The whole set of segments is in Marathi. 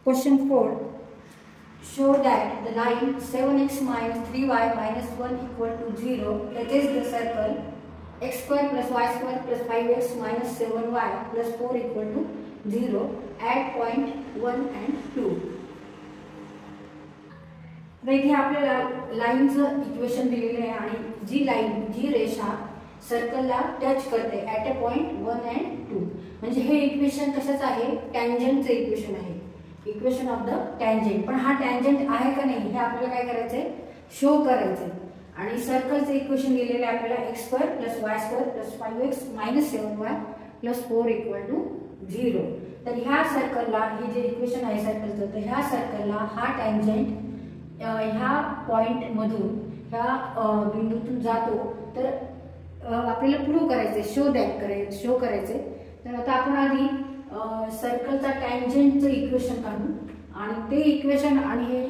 Question 4. Show that the line 7x minus 3y minus 1 equal to 0 touches the circle x square plus y square plus 5x minus 7y plus 4 equal to 0 at point 1 and 2. आता इथे आपल्याला लाईनचं इक्वेशन दिलेलं आहे आणि जी रेषा सर्कलला टच करते ॲट अ पॉइंट 1 and 2. म्हणजे हे इक्वेशन कशाचं आहे? टँजंटचं इक्वेशन आहे. Equation of the tangent. पण हा टँजंट आहे का नाही हे आपल्याला काय करायचंय? शो करायचंय. आणि सर्कलचं इक्वेशन दिलेलं आहे आपल्याला x square plus y square plus 5x minus 7y plus 4 equal to 0. तर ह्या सर्कलला हे जे इक्वेशन आहे सर्कलचं, तर ह्या सर्कलला हा टँजंट ह्या पॉइंट मधून ह्या बिंदूतून जातो. तर आपल्याला प्रूव्ह करायचंय, शो करायचंय. तर आता आपण आधी सर्कलचा टँजंटचं इक्वेशन काढू आणि ते इक्वेशन आणि हे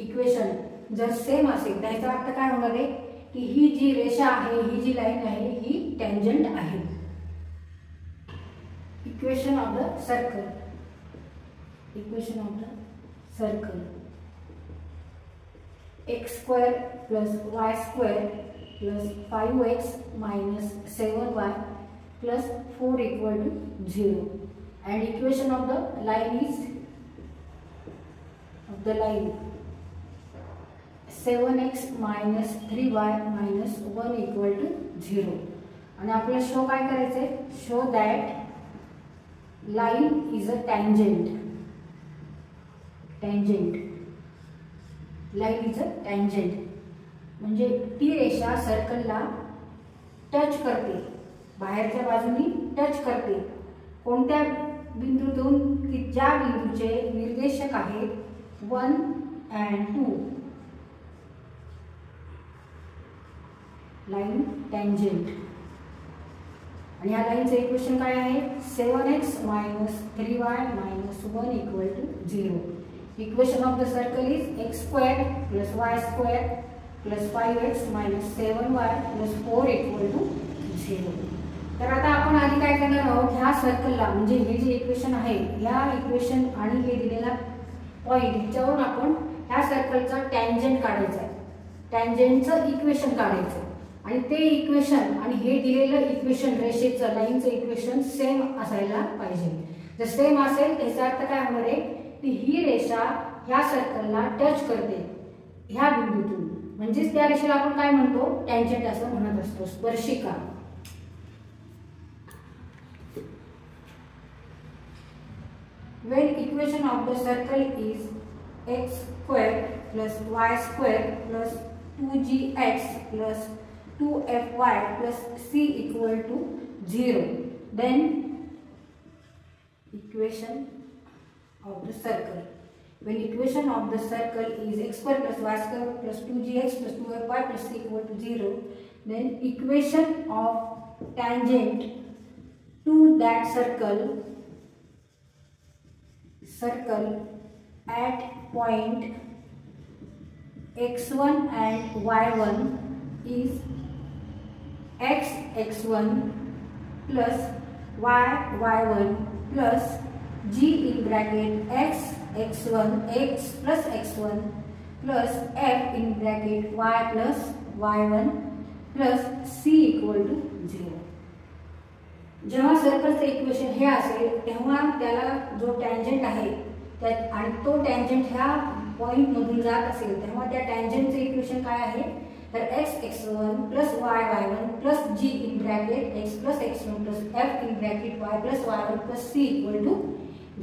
इक्वेशन जर सेम असेल त्याचा अर्थ काय होणार आहे की ही जी रेषा आहे, ही जी लाईन आहे ही टँजंट आहे. Equation of the circle. x square plus y square plus 5x minus 7y plus 4 equal to 0. And equation of the line is 7x minus 3y minus 1 equal to 0. आणि आपल्याला शो काय करायचंय? Show that line is a tangent. Line is a tangent म्हणजे ती रेषा सर्कलला टच करते, बाहेरच्या बाजूनी टच करते. कोणत्या बिंदूतून? की ज्या बिंदूचे निर्देशक आहेत 1 and 2. Line tangent. आणि या लाईनचं इक्वेशन काय आहे? 7x minus 3y minus 1 equal to 0. Equation of the circle is x square plus y square plus 5x minus 7y plus 4 equal to 0. तर आता आपण आधी काय करणार आहोत? ह्या सर्कलला म्हणजे हे जे इक्वेशन आहे या इक्वेशन आणि हे दिलेला पॉइंट ह्याच्यावरून आपण ह्या सर्कलचा टँजंट काढायचा आहे. टँजंटचं इक्वेशन काढायचं आणि ते इक्वेशन आणि हे दिलेलं इक्वेशन रेषेचं लाईनचं इक्वेशन सेम असायला पाहिजे. जर सेम असेल त्याचा अर्थ काय होणार आहे की ही रेषा ह्या सर्कलला टच करते ह्या बिंदूतून. म्हणजेच त्या रेषेला आपण काय म्हणतो? टँजंट असं म्हणत असतो, स्पर्शिका. When equation of the circle is x square plus y square plus 2gx plus 2fy plus c equal to 0, then equation of the circle. When equation of the circle is x square plus y square plus 2gx plus 2fy plus c equal to 0, then equation of tangent to that circle at point x1 and y1 is x1 plus y1 plus g in bracket x1 x plus x1 plus f in bracket y plus y1 plus c equal to 0. जेव्हा सर्कलचं इक्वेशन हे असेल तेव्हा त्याला जो टँजंट आहे त्यात आणि तो टँजंट ह्या पॉइंट मधून जात असेल तेव्हा त्या टँजंटचं इक्वेशन काय आहे? तर x1 plus y1 plus g in bracket x plus x1 plus f in bracket y plus y1 plus c equal to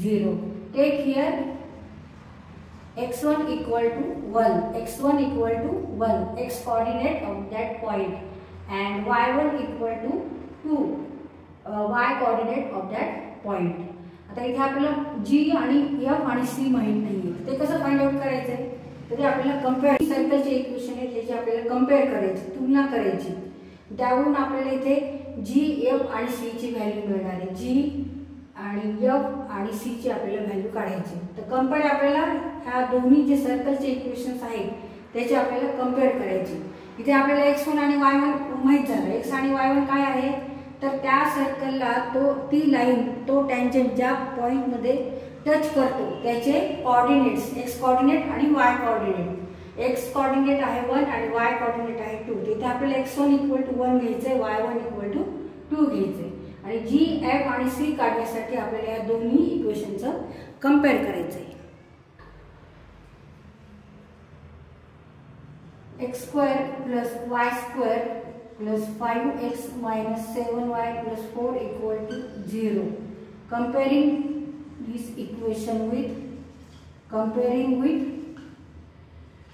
0. Take here x1 equal to 1, x coordinate of that point and y1 equal to 2, y coordinate of that point. आता इथे आपल्याला g आणि f आणि c माहित नाहीये. ते कसं फाइंड आउट करायचंय? तर आपल्याला कंपेअर सर्कलचे इक्वेशन आहे त्याची आपल्याला कंपेअर करायची, तुलना करायची. त्यावरून आपल्याला इथे g, f आणि c ची व्हॅल्यू मिळणार आहे. g आणि f आणि c ची आपल्याला व्हॅल्यू काढायची. तर कंपेअर आपल्याला ह्या दोन्ही जे सर्कलचे इक्वेशन्स आहेत त्याचे आपल्याला कंपेअर करायची. इथे आपल्याला x1 आणि y1 माहित झालं. x आणि y1 काय आहे? तर त्या सर्कलला ती लाईन, तो टँजंट ज्या पॉइंट मध्ये टच करतो त्याचे कोऑर्डिनेट्स एक्स कोऑर्डिनेट आणि वाय कोऑर्डिनेट, एक्स कोऑर्डिनेट आहे 1 आणि वाय कोऑर्डिनेट आहे 2, तिथे आपल्याला x1 = 1 घ्यायचंय, y1 = 2 घ्यायचंय आणि g, f आणि c काढण्यासाठी आपल्याला या दोन्ही इक्वेशनचं कंपेअर करायचंय. x² + y² + 5x - 7y + 4 = 0. Comparing this equation with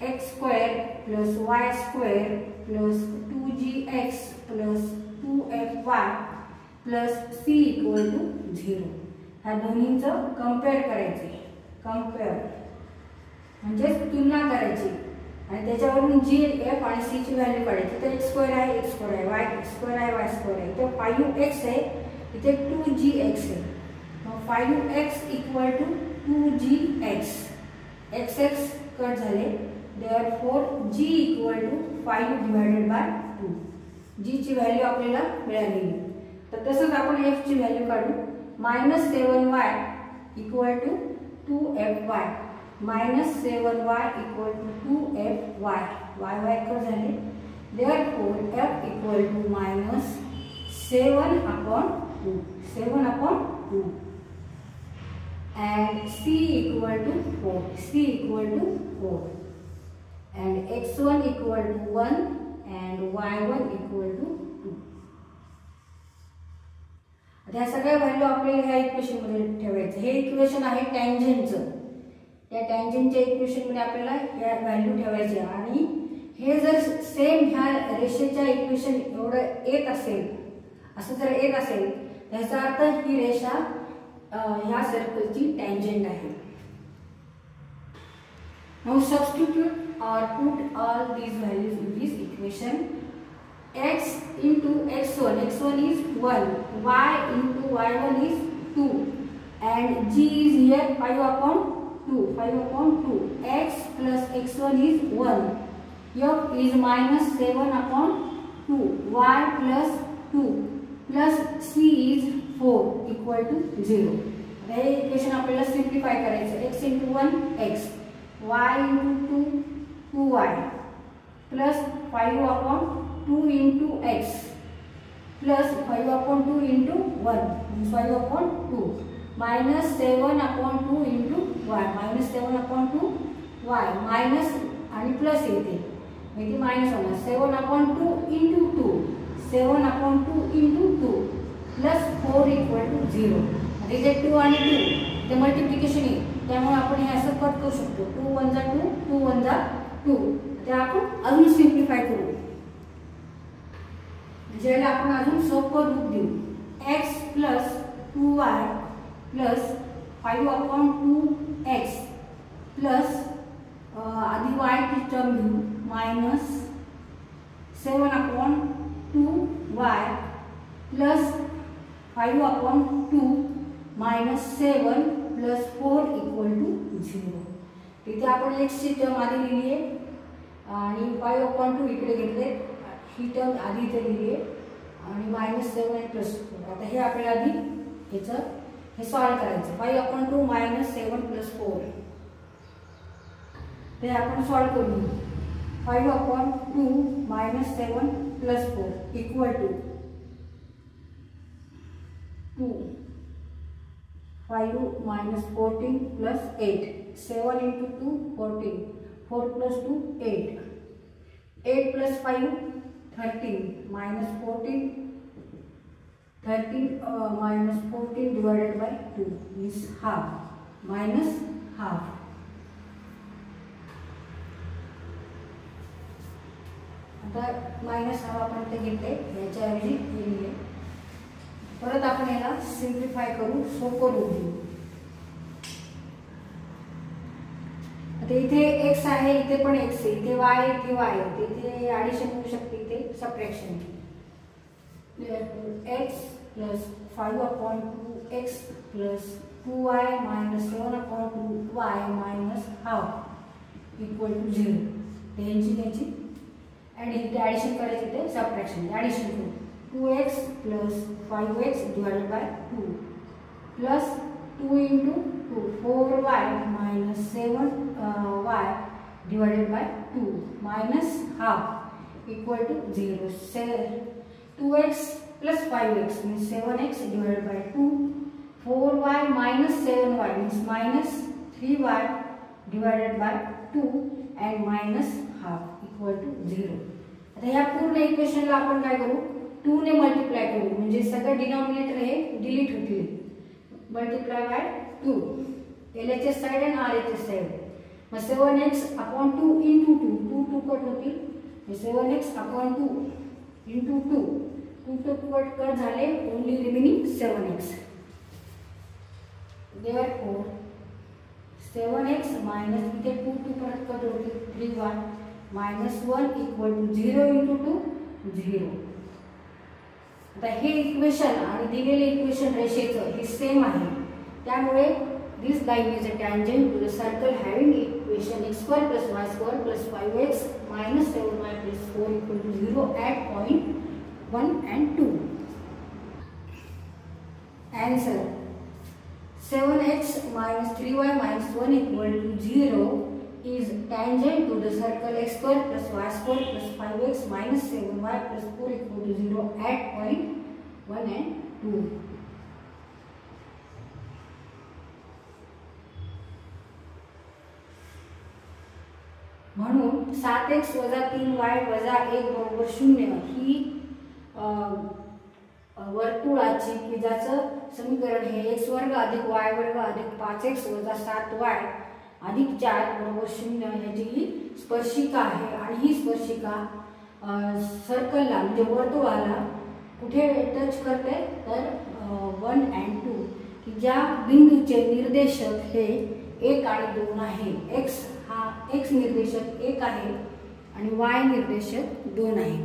x² + y² + 2gx + 2fy + c = 0. ह्या दोन्हींचं कंपेअर करायचे. कंपेअर म्हणजे तुलना करायची आणि त्याच्यावरून g, f आणि c ची व्हॅल्यू काढायची. तर x² आहे, x² आहे, y² आहे, y² आहे. तर 5x आहे, इथे 2gx आहे. मग 5x = 2gx, x कट झाले, therefore g = 5 / 2. g ची व्हॅल्यू आपल्याला मिळाली. तर तसंच आपण f ची व्हॅल्यू काढू. -7y = 2fy, -7y = 2fy, y cut झाले, therefore f = -7/2, 7/2 and c = 4, c = 4 and x1 = 1 and y1 = 2. या सगळ्या व्हॅल्यू आपल्याला ह्या इक्वेशन मध्ये ठेवायचं. हे इक्वेशन आहे टँजंटचं. त्या टँजंटच्या इक्वेशन मध्ये आपल्याला या व्हॅल्यू ठेवायच्या आणि हे जर सेम ह्या रेषेच्या इक्वेशन एवढं येत असेल, असं जर येत असेल, याचा अर्थ ही रेषा ह्या सर्कलची टँजंट आहे. Now substitute or put all these values in this equation. X into x1 is 1, y into y1 is 2 and g is here 5/2, x plus x1 is 1, f is -7/2, y plus 2 plus c is 4 = 0. हे इक्वेशन आपल्याला सिम्प्लिफाय करायचं. x into 1 x, y into 2 2y plus 5/2 into x plus 5/2 into 1 5/2 minus 7/2 into y -7/2 y minus आणि प्लस येते म्हणजे मायनस होणार 7/2 into 2 7/2 into 2 plus 4 = 0. आता इथे 2 आणि 2 ते मल्टिप्लिकेशन आहे, त्यामुळे आपण हे असं कट करू शकतो. 2 1 * 2 2 1 * 2. ते आपण अजून सिम्प्लिफाय करू, ज्याला आपण अजून सोपं रूप देऊ. x plus 2y plus 5/2x plus आधी y की टर्म घेऊ minus 7/2y plus 5/2 minus 7 plus 4 = 0. इथे आपण x ची टर्म आधी लिहिली आहे आणि 5/2 इकडे घेतले, ही टर्म आधी इथे लिहिली आहे आणि -7 आणि +4. आता हे आपल्याला आधी याचं हे सॉल्व करायचं. 5/2 -7 + 4 ते आपण सॉल्व करू. 5/2 -7 + 4 = 2 5 - 14 + 8 7 into 2 14 4 + 2 8 8 + 5 13 -14 13 -14 divided by 2 is half -half. आता -half आपण ते घेतले, याच्या ऐवजी लिहिले. परत आपण याला सिम्प्लिफाय करू, सोपं रूप देऊ. आता इथे x आहे, इथे पण x आहे, इथे y आहे, इथे y आहे, इथे ॲडिशन होऊ शकते, इथे subtraction. x plus 5/2x plus 2y minus 7/2y minus half = 0. त्यांची ॲडिशन करायची, ते सबट्रॅक्शन ॲडिशन करू. 2x plus 5x divided by 2 plus 2 into 2 4y minus 7y divided by 2 minus half equal to 0. 2x plus 5x means 7x divided by 2. 4y minus 7y means minus 3y divided by 2 and minus half equal to 0. आता ह्या पूर्ण इक्वेशनला आपण काय करू 2 ने मल्टिप्लाय करू म्हणजे सगळे डिनॉमिनेटर हे डिलीट होतील. मल्टिप्लाय बाय 2 LHS साइड आणि RHS साइड. मग 7x upon 2 into 2 2 कट होतील. 7x upon 2 into 2 कट झाले only remaining 7x. Therefore 7x minus इथे 2 परत कट होतील 3y minus 1 equal to 0 into 2 0. आता हे इक्वेशन आणि दिलेले इक्वेशन रेषेचं हे सेम आहे. त्यामुळे this line is a tangent to the circle having equation x square plus y square plus 5x minus 7y plus 4 equal to 0 at point 1 and 2. Answer 7x minus 3y minus 1 equal to 0 is tangent to the circle x square plus y square plus 5x minus 7y plus 4 equal to 0 at point 1 and 2. म्हणून 7x - 3y - 1 बरोबर 0 ही वर्तुळाची की ज्याचं समीकरण हे x वर्ग अधिक y वर्ग अधिक 5x - 7y अधिक 4 बरोबर 0 ह्याची ही स्पर्शिका आहे. आणि ही स्पर्शिका सर्कलला म्हणजे वर्तुळाला कुठे टच करते तर 1 and 2 की ज्या बिंदूचे निर्देशक हे 1 आणि 2 आहे. x निर्देशक 1 आहे आणि y निर्देशक 2 आहे.